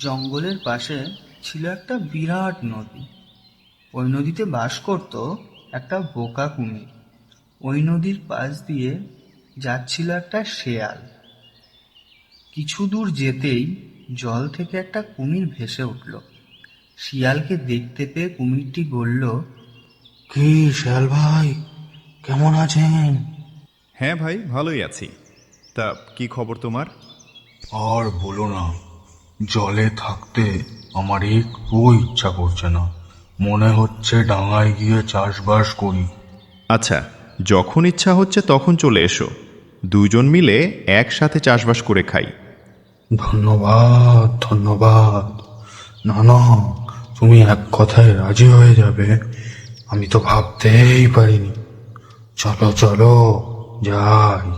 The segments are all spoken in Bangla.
জঙ্গলের পাশে ছিল একটা বিরাট নদী। ওই নদীতে বাস করত একটা বোকা কুমির। ওই নদীর পাশ দিয়ে যাচ্ছিল একটা শেয়াল। কিছু দূর যেতেই জল থেকে একটা কুমির ভেসে উঠল। শিয়ালকে দেখতে পেয়ে কুমিরটি বলল, কি শেয়াল ভাই, কেমন আছেন? হ্যাঁ ভাই, ভালোই আছি। তা কি খবর তোমার? আর বলো না, জলে থাকতে আমার একটু ইচ্ছা করছে না। মনে হচ্ছে ডাঙায় গিয়ে চাষবাস করি। আচ্ছা, যখন ইচ্ছা হচ্ছে তখন চলে এসো, দুজন মিলে একসাথে চাষবাস করে খাই। ধন্যবাদ ধন্যবাদ। না না, তুমি এক কথায় রাজি হয়ে যাবে আমি তো ভাবতেই পারিনি। চলো চলো যাই।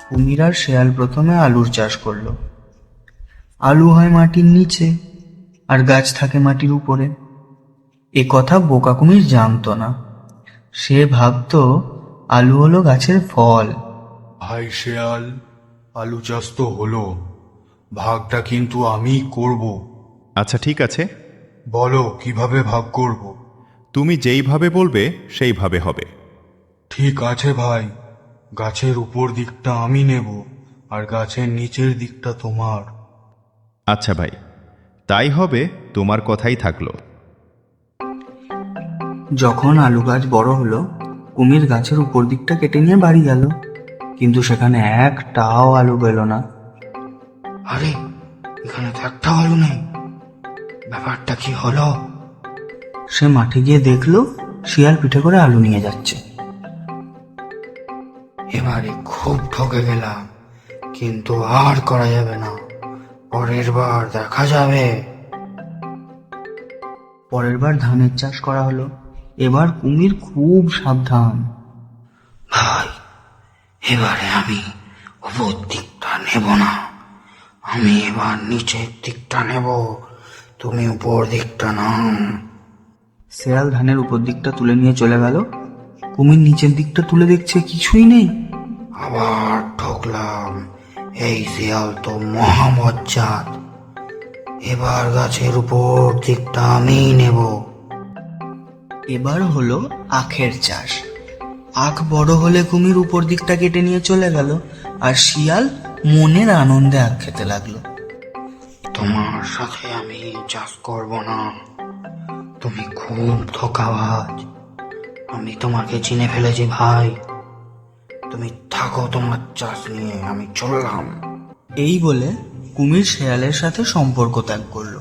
কুমির আর শেয়াল প্রথমে আলুর চাষ করলো। আলু হয় মাটির নিচে আর গাছ থাকে মাটির উপরে। এ কথা বোকা কুমির জানতো না। সে ভাবতো আলু হলো গাছের ফল। ভাই শেয়াল, আলু চাষ তো হলো, ভাগটা কিন্তু আমি করব। আচ্ছা ঠিক আছে, বলো কিভাবে ভাগ করব? তুমি যেইভাবে বলবে সেইভাবে হবে। ঠিক আছে ভাই, গাছের উপর দিকটা আমি নেব আর গাছের নিচের দিকটা তোমার। আচ্ছা ভাই, তাই হবে, তোমার কথাই থাকলো। যখন আলু গাছ বড় হলো, কুমির গাছের উপর দিকটা কেটে নিয়ে বাড়ি গেল, কিন্তু সেখানে একটাও আলু পেল না। আরে, এখানে তো একটাও আলু নেই, ব্যাপারটা কি হলো? সে মাঠে গিয়ে দেখলো শিয়াল পিঠে করে আলু নিয়ে যাচ্ছে। এবারে খুব ঠকে গেলাম, কিন্তু আর করা যাবে না, পরের বার দেখা যাবে। পরের বার ধানের চাষ করা হলো। এবার কুমির খুব সাবধান। ভাই, এবারে আমি উপর দিকটা নেব না, আমি এবার নিচের দিকটা নেব, তুমি উপর দিকটা নাও। শেয়াল ধানের উপর দিকটা তুলে নিয়ে চলে গেল। কুমির নিচের দিকটা তুলে দেখছে কিছুই নেই। আবার ঠকলাম, এই শিয়াল তো মহাবজ্জাত, এবার গাছের উপর দিকটা আমি নেব। এবার হলো আখের চাষ। আখ বড় হলে কুমির উপর দিকটা কেটে নিয়ে চলে গেল, আর শিয়াল মনের আনন্দে আখ খেতে লাগলো। তোমার সাথে আমি চাষ করব না, তুমি খুব ধোঁকাবাজ, আমি তোমাকে চিনে ফেলেছি ভাই, তুমি থাকো তোমার চাষ নিয়ে, আমি চললাম। এই বলে কুমির শেয়ালের সাথে সম্পর্ক ত্যাগ করলো।